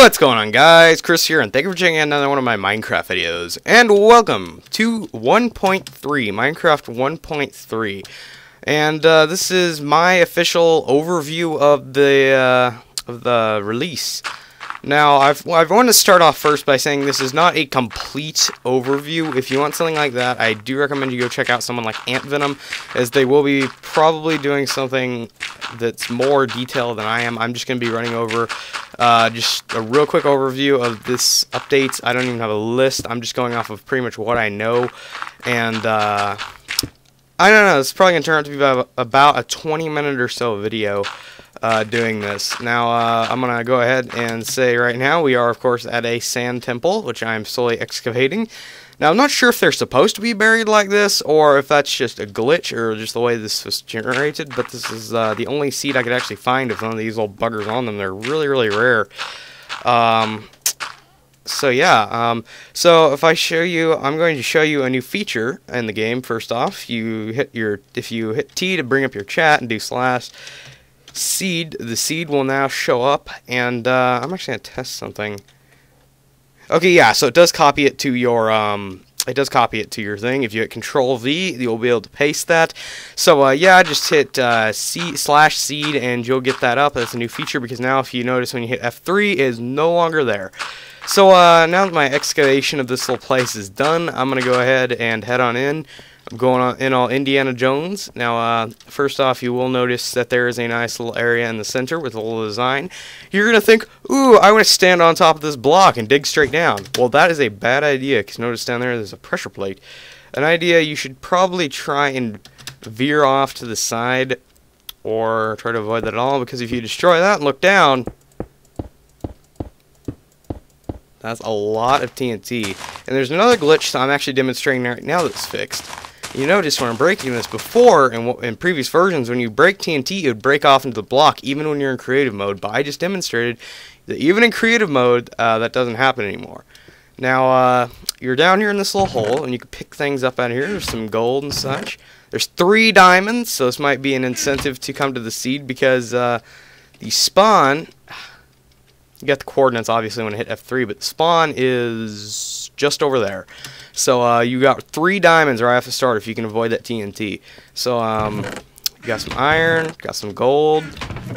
What's going on, guys? Chris here, and thank you for checking out another one of my Minecraft videos. And welcome to 1.3, Minecraft 1.3. And this is my official overview of the release. Now, I want to start off first by saying this is not a complete overview. If you want something like that, I do recommend you go check out someone like Ant Venom, as they will be probably doing something that's more detailed than I am. I'm just going to be running over just a real quick overview of this update. I don't even have a list. I'm just going off of pretty much what I know. And I don't know, it's probably going to turn out to be about a 20-minute or so video doing this. Now, I'm going to go ahead and say right now we are, of course, at a sand temple, which I am slowly excavating. Now, I'm not sure if they're supposed to be buried like this, or if that's just a glitch, or just the way this was generated, but this is the only seed I could actually find with one of these little buggers on them. They're really, really rare. So yeah, so if I show you, I'm going to show you a new feature in the game. First off, if you hit T to bring up your chat and do /seed, the seed will now show up, and I'm actually going to test something. Okay, yeah, so it does copy it to your thing. If you hit Control V, you'll be able to paste that. So yeah, just hit /seed and you'll get that up. That's a new feature, because now if you notice when you hit F3, it is no longer there. So now that my excavation of this little place is done, I'm going to go ahead and head on in. I'm going on in all Indiana Jones. Now, first off, you will notice that there is a nice little area in the center with a little design. You're going to think, ooh, I want to stand on top of this block and dig straight down. Well, that is a bad idea, because notice down there's a pressure plate. An idea you should probably try and veer off to the side, or try to avoid that at all, because if you destroy that and look down, that's a lot of TNT. And there's another glitch that I'm actually demonstrating right now that's fixed. You notice when I'm breaking this before, in previous versions, when you break TNT, it would break off into the block, even when you're in creative mode. But I just demonstrated that even in creative mode, that doesn't happen anymore. Now, you're down here in this little hole, and you can pick things up out of here. There's some gold and such. There's 3 diamonds, so this might be an incentive to come to the seed, because the spawn... You got the coordinates, obviously, when I hit F3, but the spawn is just over there. So, you got 3 diamonds right off the start if you can avoid that TNT. So, you got some iron, got some gold,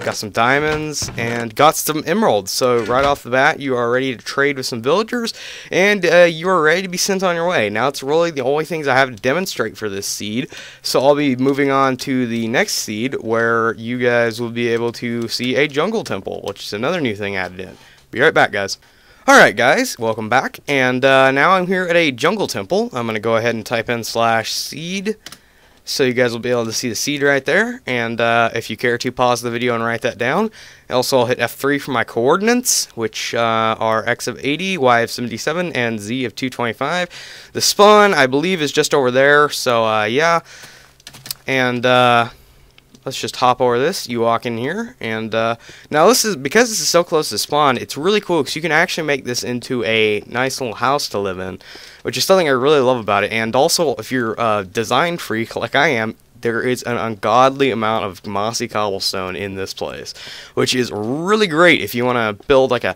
got some diamonds, and got some emeralds. So, right off the bat, you are ready to trade with some villagers, and you are ready to be sent on your way. Now, it's really the only things I have to demonstrate for this seed. So, I'll be moving on to the next seed, where you guys will be able to see a jungle temple, which is another new thing added in. Be right back, guys. Alright, guys, welcome back, and now I'm here at a jungle temple. I'm going to go ahead and type in /seed, so you guys will be able to see the seed right there, and if you care to, pause the video and write that down. Also, I'll hit F3 for my coordinates, which are X of 80, Y of 77, and Z of 225. The spawn, I believe, is just over there, so yeah, and let's just hop over this. You walk in here, and now this is, because this is so close to spawn, it's really cool, because you can actually make this into a nice little house to live in, which is something I really love about it. And also, if you're a design freak like I am, there is an ungodly amount of mossy cobblestone in this place, which is really great if you want to build like a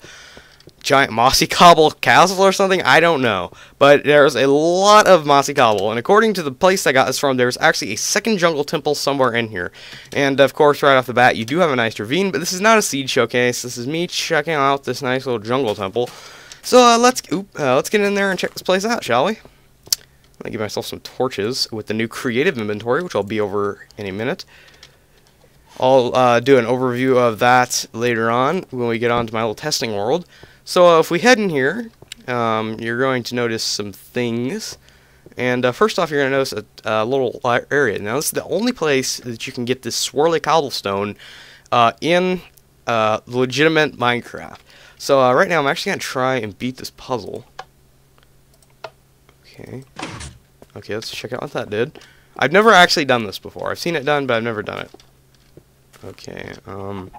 giant mossy cobble castle or something. I don't know, but there's a lot of mossy cobble, and according to the place I got this from, there's actually a second jungle temple somewhere in here. And of course, right off the bat, you do have a nice ravine, but this is not a seed showcase. This is me checking out this nice little jungle temple. So let's get in there and check this place out, shall we? Let me give myself some torches with the new creative inventory, which I'll be over in a minute. I'll do an overview of that later on when we get on to my little testing world. So if we head in here, you're going to notice some things. And first off, you're going to notice a little area. Now, this is the only place that you can get this swirly cobblestone in legitimate Minecraft. So right now, I'm actually going to try and beat this puzzle. Okay, let's check out what that did. I've never actually done this before. I've seen it done, but I've never done it. Okay, am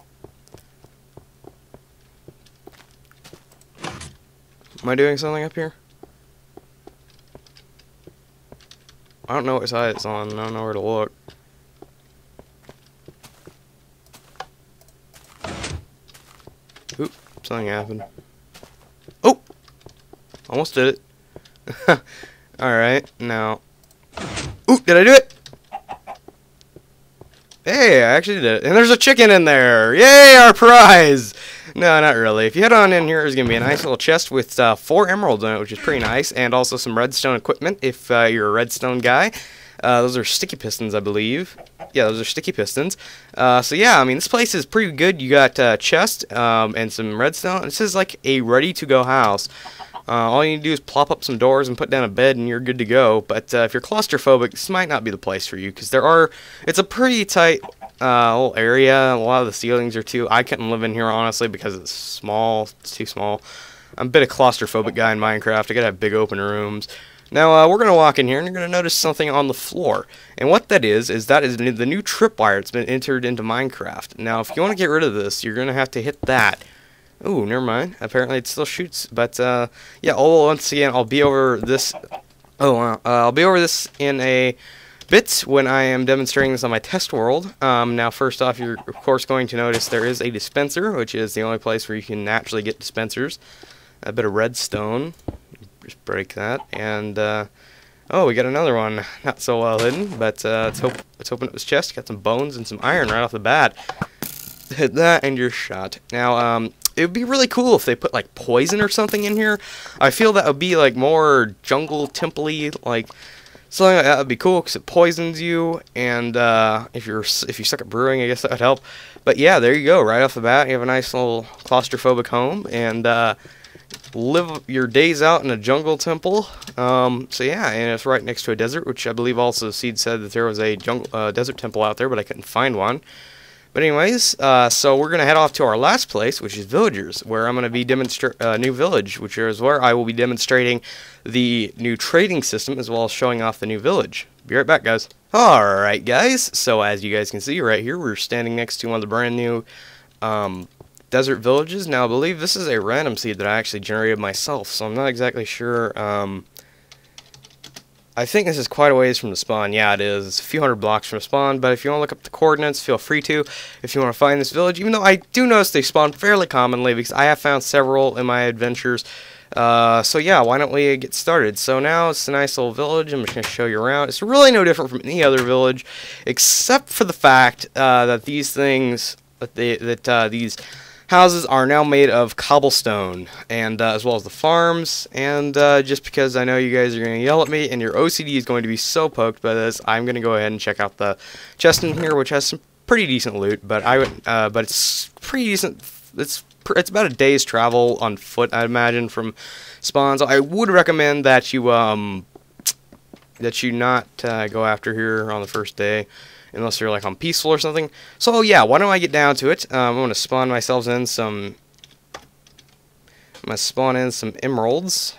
I doing something up here? I don't know what side it's on. I don't know where to look. Oop, something happened. Almost did it. Alright, now. Ooh, did I do it? Hey, I actually did it. And there's a chicken in there! Yay, our prize! No, not really. If you head on in here, there's going to be a nice little chest with 4 emeralds in it, which is pretty nice, and also some redstone equipment if you're a redstone guy. Those are sticky pistons, I believe. Yeah, those are sticky pistons. So yeah, I mean, this place is pretty good. You got a chest and some redstone. This is like a ready-to-go house. All you need to do is plop up some doors and put down a bed and you're good to go. But if you're claustrophobic, this might not be the place for you, because it's a pretty tight little area. A lot of the ceilings are too. I couldn't live in here, honestly, because it's small. It's too small. I'm a bit of a claustrophobic guy in Minecraft. I gotta have big open rooms. Now, we're going to walk in here, and you're going to notice something on the floor. And what that is the new tripwire that's been entered into Minecraft. Now, if you want to get rid of this, you're going to have to hit that. Ooh, never mind. Apparently it still shoots. But, yeah, once again, I'll be over this... I'll be over this in a bit when I am demonstrating this on my test world. Now, first off, you're, of course, going to notice there is a dispenser, which is the only place where you can naturally get dispensers. A bit of redstone. Just break that, and oh, we got another one. Not so well hidden, but let's open up this chest. Got some bones and some iron right off the bat. Hit that, and you're shot. Now, it would be really cool if they put like poison or something in here. I feel that would be like more jungle temple-y, like something like that would be cool because it poisons you. And if you suck at brewing, I guess that would help. But yeah, there you go. Right off the bat, you have a nice little claustrophobic home, and live your days out in a jungle temple. So yeah, and it's right next to a desert, which I believe also Seed said that there was a desert temple out there, but I couldn't find one. But anyways, so we're gonna head off to our last place, which is villagers, where I'm gonna be new village, which is where I will be demonstrating the new trading system as well as showing off the new village. Be right back, guys. All right, guys. So as you guys can see right here, we're standing next to one of the brand new desert villages. Now, I believe this is a random seed that I actually generated myself, so I'm not exactly sure. I think this is quite a ways from the spawn. Yeah, it is. It's a few hundred blocks from the spawn, but if you want to look up the coordinates, feel free to. If you want to find this village, even though I do notice they spawn fairly commonly, because I have found several in my adventures. So yeah, why don't we get started? So now it's a nice little village. I'm just going to show you around. It's really no different from any other village, except for the fact that these things, these houses are now made of cobblestone, and as well as the farms. And just because I know you guys are going to yell at me and your OCD is going to be so poked by this, I'm going to go ahead and check out the chest in here, which has some pretty decent loot. But but it's pretty decent. It's about a day's travel on foot, I imagine, from spawn. So I would recommend that you not go after here on the first day, unless you're like on peaceful or something. So yeah, why don't I get down to it? I'm gonna spawn myself in some. I'm gonna spawn in some emeralds.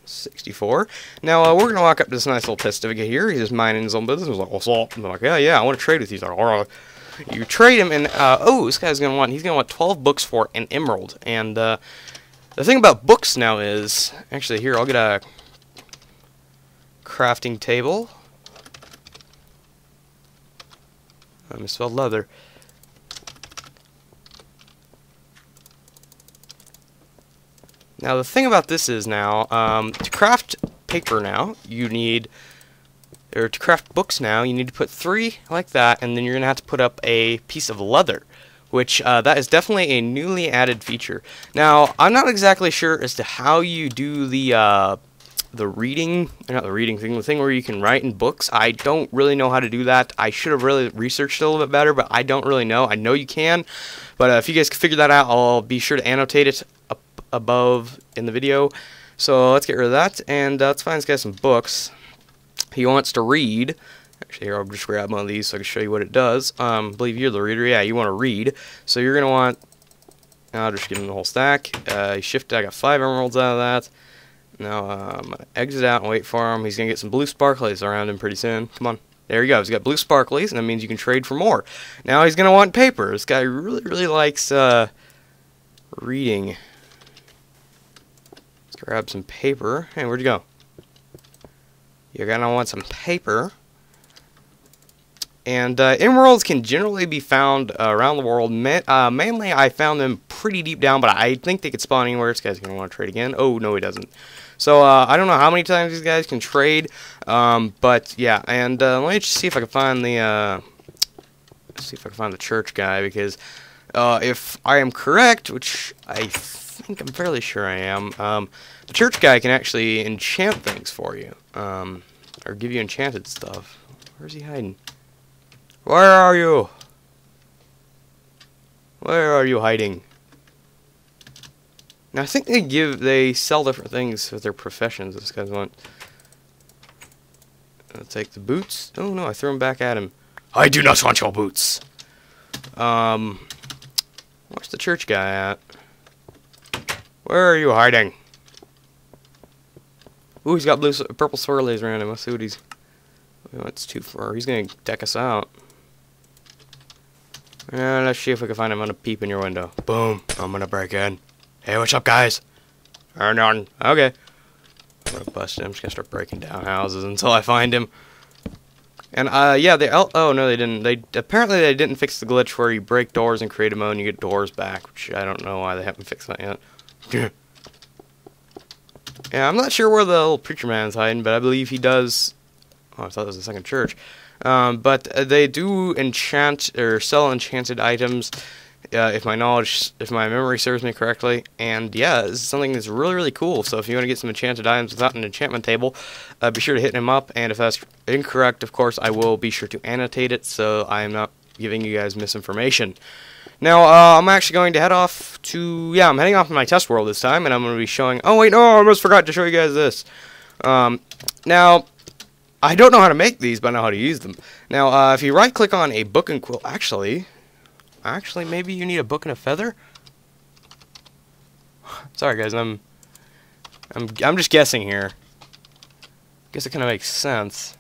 64. Now we're gonna walk up to this nice little test certificate here. He's just minding his own business. He's like, "What's up?" I'm like, "Yeah, I want to trade with you." He's like, "All right." You trade him, and this guy's gonna want. He's gonna want 12 books for an emerald. And the thing about books now is, actually, here I'll get a crafting table. I misspelled leather. Now the thing about this is now, to craft paper now, you need, or to craft books now, you need to put 3 like that, and then you're going to have to put up a piece of leather, which that is definitely a newly added feature. Now, I'm not exactly sure as to how you do the reading, not the reading thing, the thing where you can write in books. I don't really know how to do that. I should have really researched it a little bit better, but I don't really know. I know you can, but if you guys can figure that out, I'll be sure to annotate it up above in the video. So let's get rid of that, and let's find this guy some books. He wants to read. Actually, here, I'll just grab one of these so I can show you what it does. I believe you're the reader. Yeah, you want to read. So you're going to want, I'll just give him the whole stack. Shift, I got 5 emeralds out of that. Now, I'm going to exit out and wait for him. He's going to get some blue sparklies around him pretty soon. Come on. There he goes. He's got blue sparklies, and that means you can trade for more. Now he's going to want paper. This guy really, really likes reading. Let's grab some paper. Hey, where'd you go? You're going to want some paper. And emeralds can generally be found around the world. Mainly, I found them pretty deep down, but I think they could spawn anywhere. This guy's going to want to trade again. Oh, no, he doesn't. So I don't know how many times these guys can trade, but yeah. And let me just see if I can find the church guy, because if I am correct, which I think I'm fairly sure I am, the church guy can actually enchant things for you, or give you enchanted stuff. Where's he hiding? Where are you? Where are you hiding? Now I think they sell different things with their professions. This guy's want. I'll take the boots. Oh no, I threw them back at him. I do not want your boots. Where's the church guy at? Where are you hiding? Ooh, he's got purple swirlies around him. Let's see what he's. Oh, that's too far. He's gonna deck us out. Let's see if we can find him on a peep in your window. Boom! I'm gonna break in. Hey, what's up, guys? Turn on. Okay. I'm gonna bust him. I'm just gonna start breaking down houses until I find him. And yeah, oh no, they didn't. Apparently they didn't fix the glitch where you break doors in creative mode and you get doors back, which I don't know why they haven't fixed that yet. Yeah, I'm not sure where the little preacher man's hiding, but I believe he does. Oh, I thought it was the second church. But they do enchant or sell enchanted items, if my memory serves me correctly. And yeah, this is something that's really, really cool. So if you want to get some enchanted items without an enchantment table, be sure to hit him up. And if that's incorrect, of course, I will be sure to annotate it so I am not giving you guys misinformation. Now, I'm actually going to head off to, yeah, I'm heading off to my test world this time, and I'm going to be showing, oh wait, no, I almost forgot to show you guys this. Now, I don't know how to make these, but I know how to use them. Now, if you right-click on a book and quill, actually, maybe you need a book and a feather? Sorry, guys, I'm just guessing here. Guess it kind of makes sense.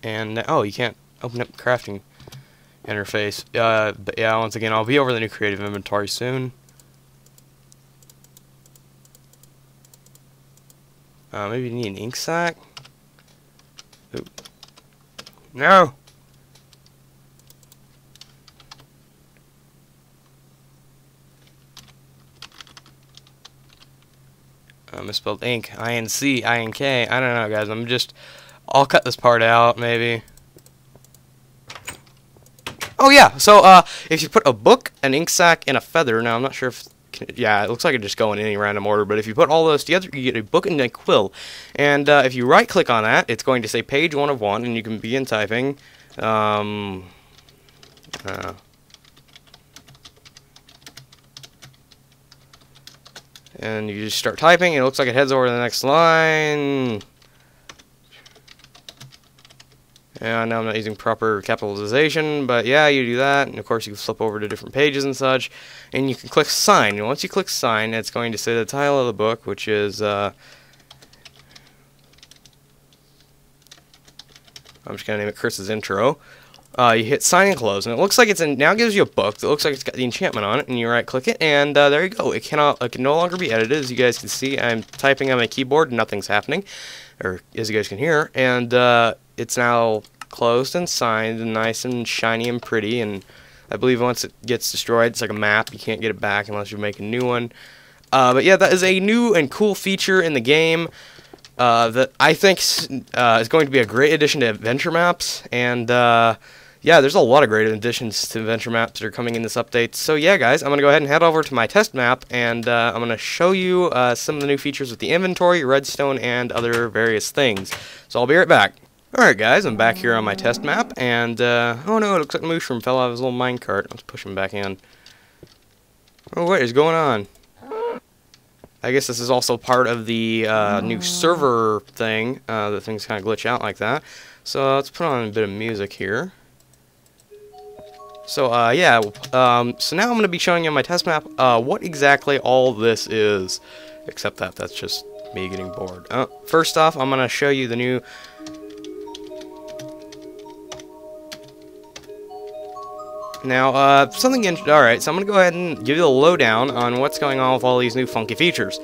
And, oh, you can't open up the crafting interface. But yeah, once again, I'll be over the new creative inventory soon. Maybe you need an ink sac. Oop. No. Misspelled ink. I-N-C, I-N-K. I don't know, guys. I'll cut this part out, maybe. Oh, yeah. So, if you put a book, an ink sac, and a feather, now I'm not sure if... Yeah, it looks like it just go in any random order, but if you put all those together, you get a book and a quill. And if you right-click on that, it's going to say page 1 of 1, and you can begin typing. And you just start typing, and it looks like it heads over to the next line. And now I'm not using proper capitalization, but yeah, you do that, and of course you can flip over to different pages and such, and you can click sign, and once you click sign, it's going to say the title of the book, which is, I'm just going to name it Chris's Intro. You hit sign and close, and it looks like now gives you a book. It looks like it's got the enchantment on it, and you right-click it, and there you go. It can no longer be edited. As you guys can see, I'm typing on my keyboard, and nothing's happening, or as you guys can hear, and it's now closed and signed and nice and shiny and pretty, and I believe once it gets destroyed, it's like a map. You can't get it back unless you make a new one. But yeah, that is a new and cool feature in the game that I think is going to be a great addition to adventure maps, and yeah, there's a lot of great additions to adventure maps that are coming in this update. So yeah, guys, I'm going to go ahead and head over to my test map, and I'm going to show you some of the new features with the inventory, redstone, and other various things. So I'll be right back. Alright guys, I'm back here on my test map, and oh no, it looks like Mushroom fell out of his little minecart. Let's push him back in. Oh, what is going on? I guess this is also part of the new server thing, that things kind of glitch out like that. So let's put on a bit of music here. So yeah, so now I'm going to be showing you on my test map what exactly all this is, except that that's just me getting bored. First off, I'm going to show you the new... Now, alright, so I'm going to go ahead and give you the lowdown on what's going on with all these new funky features.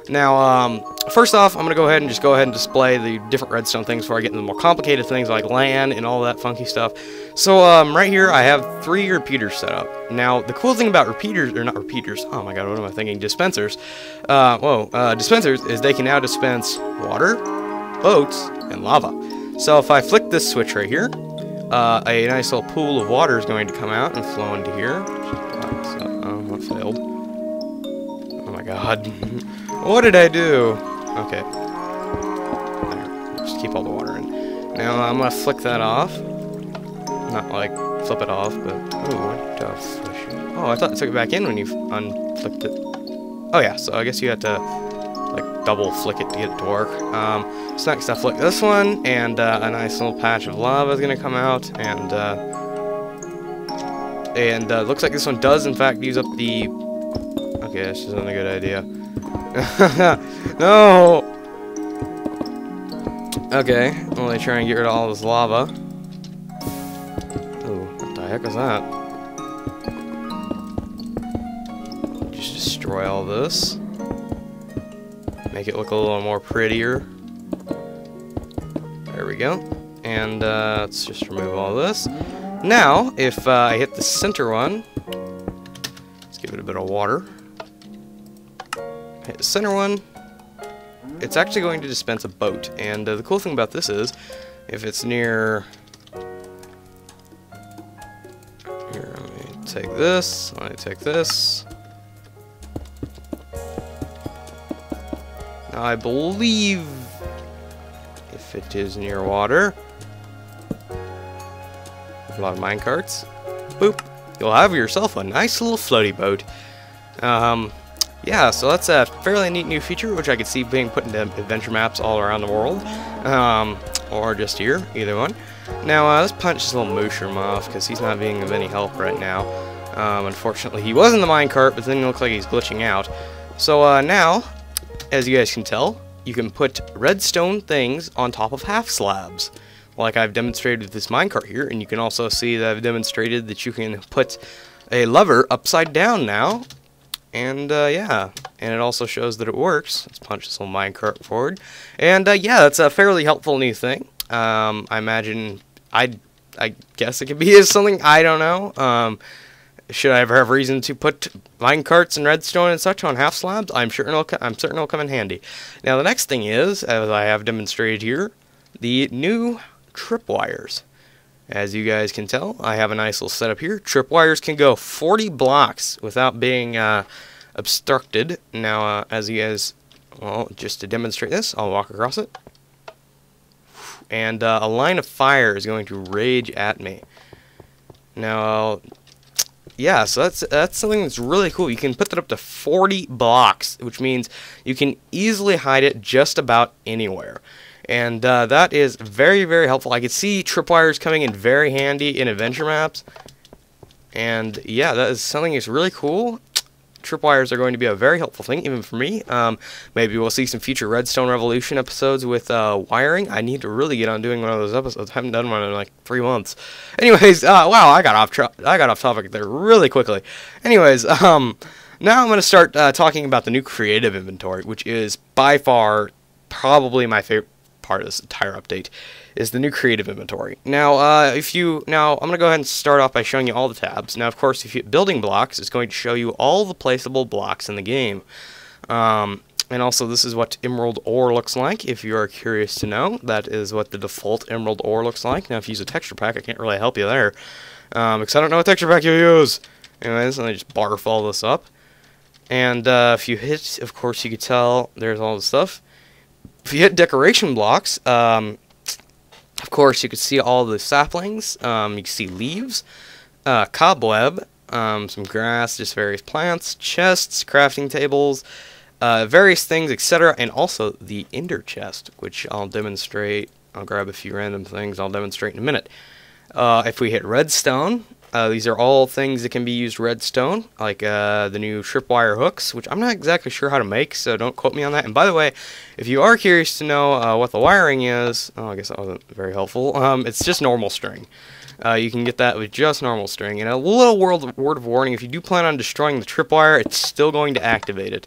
Now, first off, I'm going to go ahead and display the different redstone things before I get into the more complicated things like LAN and all that funky stuff. So, right here, I have 3 repeaters set up. Now, the cool thing about repeaters, or not repeaters, oh my god, what am I thinking, dispensers, dispensers, is they can now dispense water, boats, and lava. So, if I flick this switch right here, a nice little pool of water is going to come out and flow into here. That failed. Oh my god. What did I do? Okay. There. Just keep all the water in. Now I'm gonna flick that off. Not like flip it off, but what the fish? Oh, I thought it took it back in when you unflicked it. Oh yeah, so I guess you had to like double flick it to get it to work. So next I flick this one, and a nice little patch of lava is gonna come out, and looks like this one does in fact use up the. Okay, this isn't a good idea. No! Okay, I'm gonna try and get rid of all this lava. Ooh, what the heck is that? Just destroy all this. Make it look a little more prettier. There we go. And let's just remove all this. Now, if I hit the center one, let's give it a bit of water. Hit the center one, it's actually going to dispense a boat. And the cool thing about this is, if it's near... Here, let me take this, let me take this. Now I believe if it is near water, a lot of minecarts, boop, you'll have yourself a nice little floaty boat. Yeah, so that's a fairly neat new feature, which I could see being put into adventure maps all around the world, or just here, either one. Now, let's punch this little mushroom off, because he's not being of any help right now. Unfortunately, he was in the minecart, but then it looks like he's glitching out. So, now, as you guys can tell, you can put redstone things on top of half slabs, like I've demonstrated with this minecart here, and you can also see that I've demonstrated that you can put a lever upside down now. And, yeah, and it also shows that it works. Let's punch this little minecart forward. And, yeah, that's a fairly helpful new thing. I imagine, I guess it could be something, I don't know. Should I ever have reason to put minecarts and redstone and such on half slabs? I'm certain it'll come in handy. Now, the next thing is, as I have demonstrated here, the new tripwires. As you guys can tell, I have a nice little setup here. Tripwires can go 40 blocks without being obstructed. Now, as you guys, well, just to demonstrate this, I'll walk across it. And a line of fire is going to rage at me. Now, yeah, so that's something that's really cool. You can put that up to 40 blocks, which means you can easily hide it just about anywhere. And that is very, very helpful. I could see tripwires coming in very handy in adventure maps. And yeah, that is something that's really cool. Tripwires are going to be a very helpful thing, even for me. Maybe we'll see some future Redstone Revolution episodes with wiring. I need to really get on doing one of those episodes. I haven't done one in like 3 months. Anyways, wow, I got off topic there really quickly. Anyways, now I'm going to start talking about the new creative inventory, which is by far probably my favorite part of this entire update, is the new creative inventory. Now, I'm going to go ahead and start off by showing you all the tabs. Now, of course, if you hit building blocks, it's going to show you all the placeable blocks in the game. And also, this is what emerald ore looks like, if you are curious to know. That is what the default emerald ore looks like. Now, if you use a texture pack, I can't really help you there, because I don't know what texture pack you use. Anyways, let me just barf all this up. And if you hit, of course, you can tell there's all the stuff. If you hit decoration blocks, of course, you can see all the saplings. You can see leaves, cobweb, some grass, just various plants, chests, crafting tables, various things, etc. And also the ender chest, which I'll demonstrate. I'll grab a few random things I'll demonstrate in a minute. If we hit redstone, these are all things that can be used redstone, like the new tripwire hooks, which I'm not exactly sure how to make, so don't quote me on that. And by the way, if you are curious to know what the wiring is, oh, I guess that wasn't very helpful, it's just normal string. You can get that with just normal string. And a little word of warning, if you do plan on destroying the tripwire, it's still going to activate it.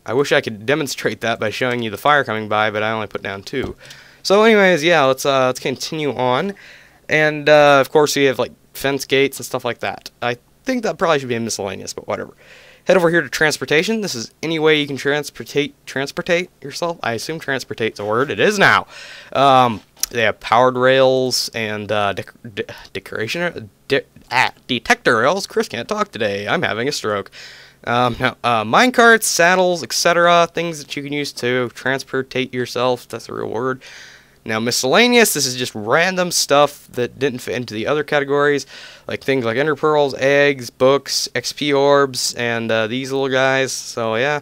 I wish I could demonstrate that by showing you the fire coming by, but I only put down 2. So anyways, yeah, let's continue on. And of course we have like fence gates and stuff like that. I think that probably should be in miscellaneous, but whatever. Head over here to transportation. This is any way you can transportate yourself. I assume transportate's a word. It is now. They have powered rails and detector rails. Chris can't talk today. I'm having a stroke. Minecarts, saddles, etc. Things that you can use to transportate yourself. That's a real word. Now, miscellaneous, this is just random stuff that didn't fit into the other categories, like things like ender pearls, eggs, books, XP orbs, and these little guys. So, yeah.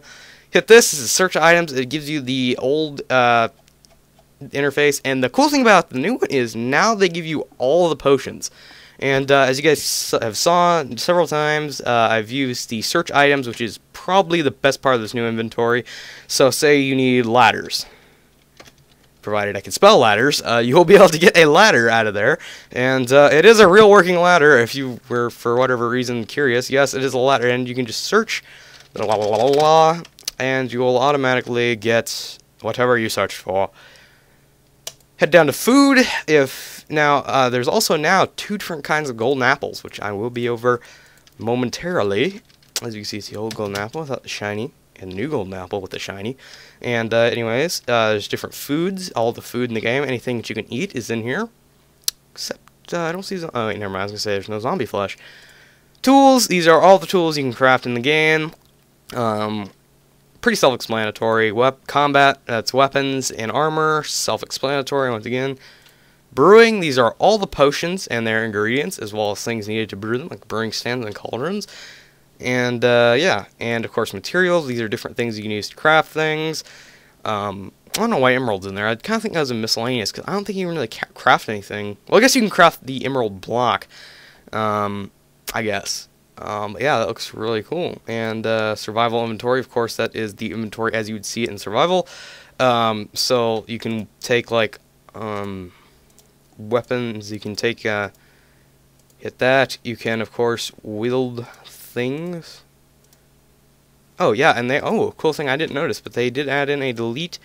Hit this is search items. It gives you the old interface. And the cool thing about the new one is now they give you all the potions. And as you guys have saw several times, I've used the search items, which is probably the best part of this new inventory. So, say you need ladders. Provided I can spell ladders, you will be able to get a ladder out of there. And it is a real working ladder if you were, for whatever reason, curious. Yes, it is a ladder, and you can just search, and you will automatically get whatever you search for. Head down to food. There's also now 2 different kinds of golden apples, which I will be over momentarily. As you can see, it's the old golden apple without the shiny, and the new golden apple with the shiny. And anyways, there's different foods. All the food in the game, anything that you can eat is in here. Except, I don't see... Oh, wait, never mind. I was going to say there's no zombie flesh. Tools. These are all the tools you can craft in the game. Pretty self-explanatory. Combat, that's weapons and armor. Self-explanatory, once again. Brewing. These are all the potions and their ingredients, as well as things needed to brew them, like brewing stands and cauldrons. And, yeah, and of course materials. These are different things you can use to craft things. I don't know why emerald's in there. I kind of think that was a miscellaneous, because I don't think you can really craft anything. Well, I guess you can craft the emerald block, I guess. Yeah, that looks really cool. And, survival inventory, of course, that is the inventory as you would see it in survival. So you can take, like, weapons, you can take, hit that. You can, of course, wield things. Oh, yeah, and cool thing I didn't notice, but they did add in a delete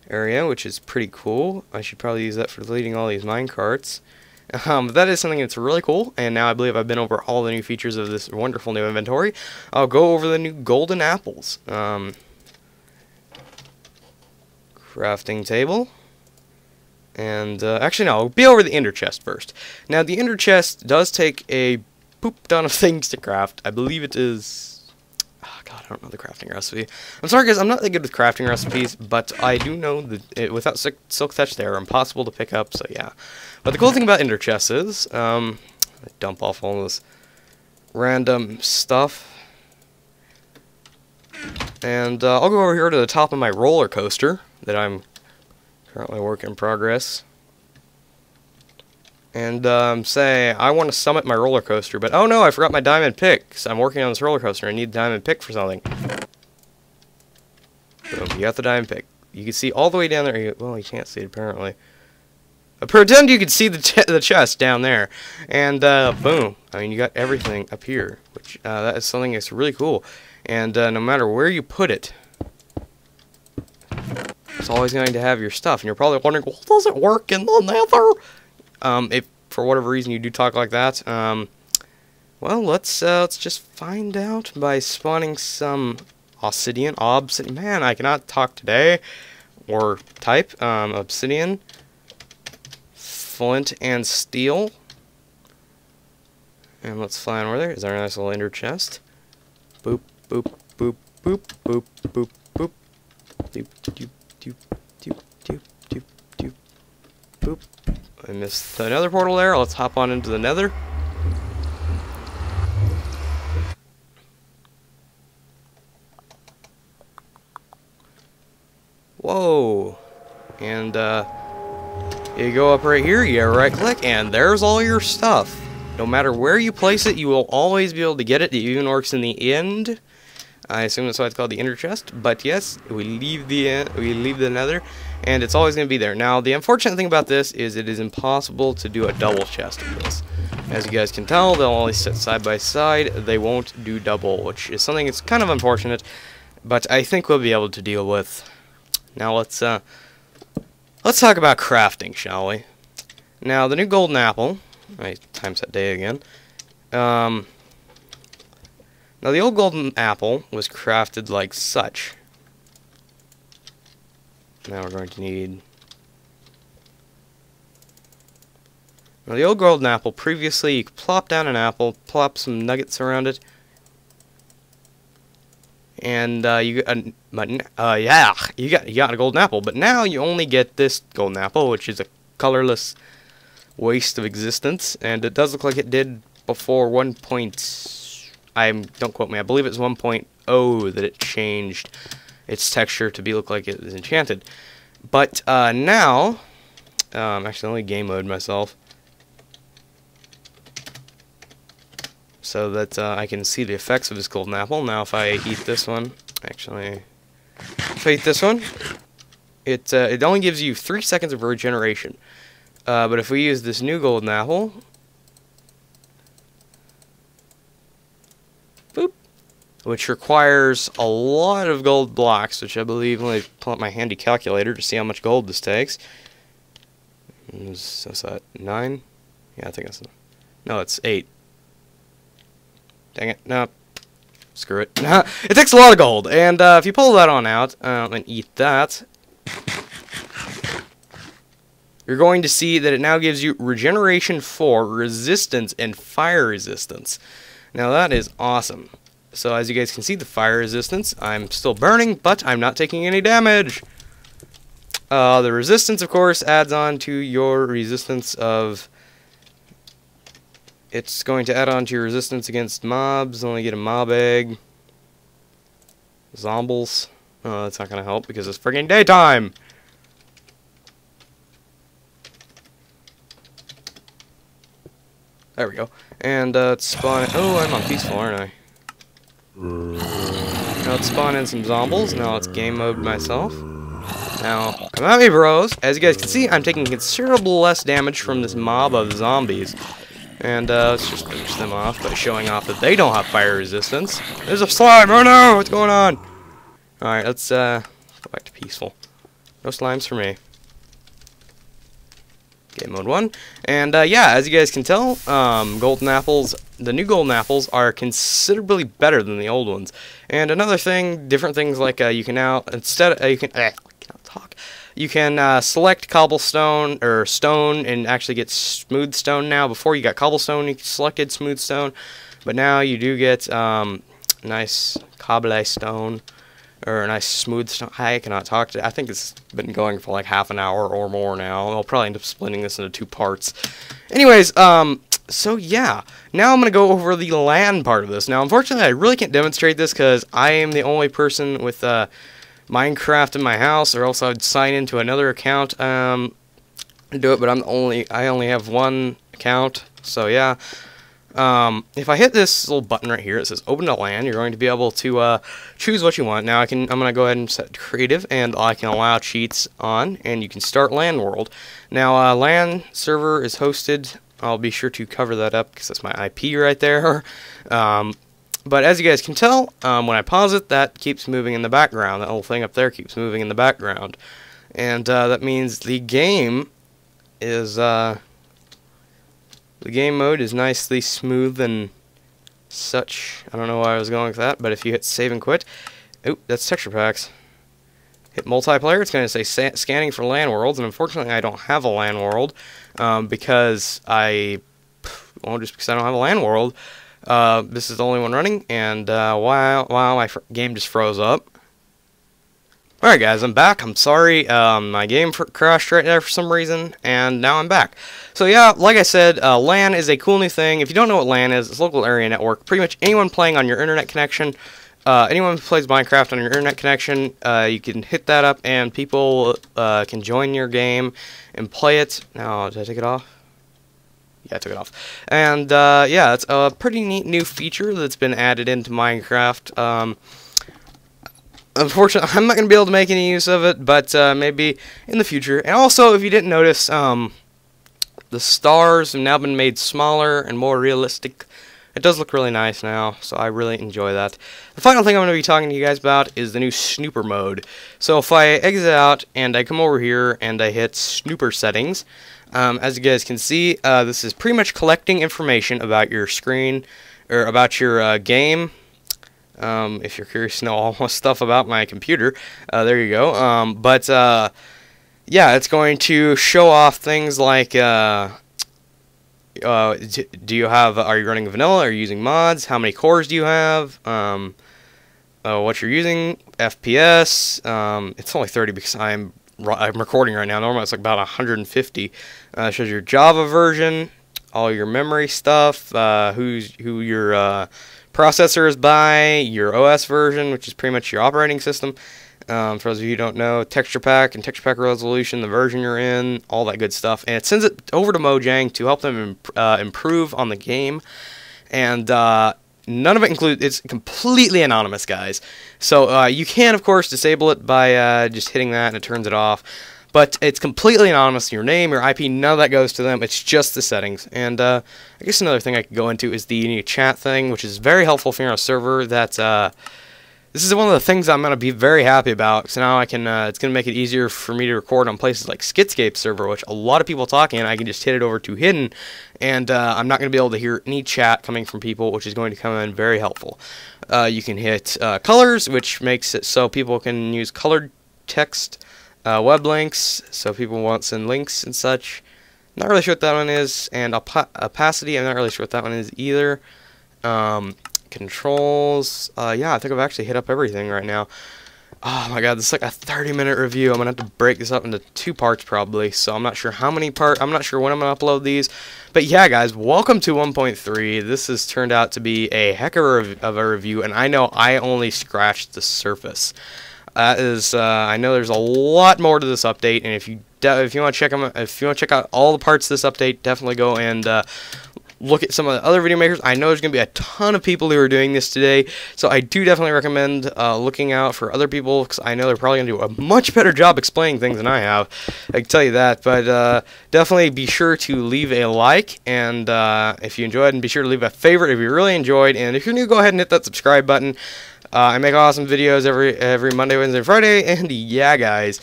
area, which is pretty cool. I should probably use that for deleting all these minecarts. But that is something that's really cool, and now I believe I've been over all the new features of this wonderful new inventory. I'll go over the new golden apples. Crafting table. And, actually, no, I'll be over the ender chest first. Now, the ender chest does take a poop ton of things to craft. I believe it is... Oh, God, I don't know the crafting recipe. I'm sorry, guys, I'm not that good with crafting recipes, but I do know that without Silk Touch, they are impossible to pick up, so yeah. But the cool thing about ender chests is, I dump off all this random stuff. And I'll go over here to the top of my roller coaster that I'm currently work in progress. And say, I want to summit my roller coaster, but oh no, I forgot my diamond pick, because I'm working on this roller coaster. I need a diamond pick for something. Boom, you got the diamond pick. You can see all the way down there. Well, you can't see it, apparently. Pretend you can see the chest down there. And, boom. I mean, you got everything up here, which, that is something that's really cool. And, no matter where you put it, it's always going to have your stuff. And you're probably wondering, well, does it work in the nether? If for whatever reason you do talk like that, well, let's just find out by spawning some obsidian. Man, I cannot talk today, or type, obsidian, flint, and steel. And let's find where there is our nice little ender chest. Boop, boop, boop, boop, boop, boop, boop, doop, doop, doop, doop, doop, doop, doop, boop. I missed the nether portal there. Let's hop on into the nether. Whoa. And, you go up right here, you right click, and there's all your stuff. No matter where you place it, you will always be able to get it. It even works in the end. I assume that's why it's called the ender chest. But yes, we leave the nether, and it's always going to be there. Now, the unfortunate thing about this is it is impossible to do a double chest of this. As you guys can tell, they'll only sit side by side. They won't do double, which is something that's kind of unfortunate. but I think we'll be able to deal with. Now let's talk about crafting, shall we? Now the new golden apple. I times that day again. Now the old golden apple was crafted like such. Now we're going to need. Now the old golden apple. Previously, you could plop down an apple, plop some nuggets around it, and you got a golden apple. But now you only get this golden apple, which is a colorless waste of existence, and it does look like it did before 1. Don't quote me. I believe it's 1.0 that it changed its texture to look like it was enchanted. But now, actually, let me game mode myself so that I can see the effects of this golden apple. Now, if I eat this one, actually, if I eat this one, it only gives you 3 seconds of regeneration. But if we use this new golden apple, boop, which requires a lot of gold blocks, which I believe, let me pull up my handy calculator to see how much gold this takes. What's that, 9? Yeah, I think that's, no, it's 8. Dang it, no, screw it. It takes a lot of gold, and if you pull that on out and eat that, you're going to see that it now gives you regeneration 4, resistance, and fire resistance. Now that is awesome. So as you guys can see, the fire resistance, I'm still burning, but I'm not taking any damage. The resistance, of course, adds on to your resistance of... It's going to add on to your resistance against mobs. Only get a mob egg. Zombies. Oh, that's not going to help because it's friggin' daytime. There we go. And it's spawn. Oh, I'm on peaceful, aren't I? Now let's spawn in some zombies. Now let's game mode myself. Now, come at me, bros. As you guys can see, I'm taking considerable less damage from this mob of zombies. And let's just finish them off by showing off that they don't have fire resistance. There's a slime! Oh no! What's going on? Alright, let's go back to peaceful. No slimes for me. Game mode 1. And yeah, as you guys can tell, golden apples, the new golden apples are considerably better than the old ones. And another thing, different things like you can now, instead you can, I cannot talk. You can select cobblestone or stone and actually get smooth stone now. Before you got cobblestone, you selected smooth stone, but now you do get nice cobblestone or a nice smooth stone. I cannot talk to. I think it's been going for like half an hour or more now. I'll probably end up splitting this into 2 parts. Anyways, so yeah, now I'm gonna go over the LAN part of this. Now, unfortunately, I really can't demonstrate this because I am the only person with Minecraft in my house, or else I'd sign into another account to do it. But I only have one account, so yeah. If I hit this little button right here, it says Open to LAN. You're going to be able to choose what you want. Now I'm gonna go ahead and set creative, and I can allow cheats on, and you can start LAN world. Now LAN server is hosted. I'll be sure to cover that up because that's my IP right there. But as you guys can tell, when I pause it, that keeps moving in the background. That little thing up there keeps moving in the background. And that means the game is, the game mode is nicely smooth and such. I don't know why I was going with that, but if you hit save and quit, oop, that's texture packs. Hit multiplayer, it's going to say scanning for LAN worlds, and unfortunately I don't have a LAN world, because just because I don't have a LAN world. This is the only one running, and wow, my game just froze up. Alright guys, I'm back. I'm sorry, my game crashed right there for some reason, and now I'm back. So yeah, like I said, LAN is a cool new thing. If you don't know what LAN is, it's local area network. Pretty much anyone playing on your internet connection, anyone who plays Minecraft on your internet connection, you can hit that up, and people can join your game and play it. Now, did I take it off? Yeah, I took it off. And yeah, it's a pretty neat new feature that's been added into Minecraft. Unfortunately, I'm not going to be able to make any use of it, but maybe in the future. And also, if you didn't notice, the stars have now been made smaller and more realistic it does look really nice now, so I really enjoy that. The final thing I'm going to be talking to you guys about is the new snooper mode. So if I exit out and I come over here and I hit snooper settings, as you guys can see, this is pretty much collecting information about your screen, or about your game. If you're curious to know all my stuff about my computer, there you go. Yeah, it's going to show off things like, are you running vanilla? Are you using mods? How many cores do you have? What you're using? FPS. It's only 30 because I'm recording right now. Normally it's like about 150. Shows your Java version, all your memory stuff, who your processor is by, your OS version, which is pretty much your operating system. For those of you who don't know, texture pack and texture pack resolution, the version you're in, all that good stuff. And it sends it over to Mojang to help them improve on the game. And none of it includes, it's completely anonymous, guys. So you can, of course, disable it by just hitting that and it turns it off. But it's completely anonymous. Your name, your IP, none of that goes to them. It's just the settings. And I guess another thing I could go into is the new chat thing, which is very helpful if you're on a server that... This is one of the things I'm going to be very happy about, so now I can, it's going to make it easier for me to record on places like Skitscape server, which a lot of people talk in. I can just hit it over to hidden, and I'm not going to be able to hear any chat coming from people, which is going to come in very helpful. You can hit colors, which makes it so people can use colored text, web links, so people want to send links and such. Not really sure what that one is, and opacity, I'm not really sure what that one is either. Controls, yeah, I think I've actually hit up everything right now. Oh my god, this is like a 30-minute review. I'm gonna have to break this up into 2 parts probably, so I'm not sure how many I'm not sure when I'm gonna upload these. But yeah, guys, welcome to 1.3. This has turned out to be a heck of a review, and I know I only scratched the surface. I know there's a lot more to this update, and if you want to check out all the parts of this update, definitely go and look at some of the other video makers. I know there's going to be a ton of people who are doing this today, so I do definitely recommend looking out for other people, because I know they're probably going to do a much better job explaining things than I have. I can tell you that, but definitely be sure to leave a like, and if you enjoyed, and be sure to leave a favorite if you really enjoyed, and if you're new, go ahead and hit that subscribe button. I make awesome videos every Monday, Wednesday, and Friday, and yeah, guys,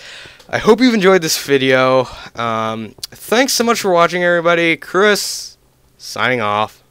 I hope you've enjoyed this video. Thanks so much for watching, everybody. Chris, signing off.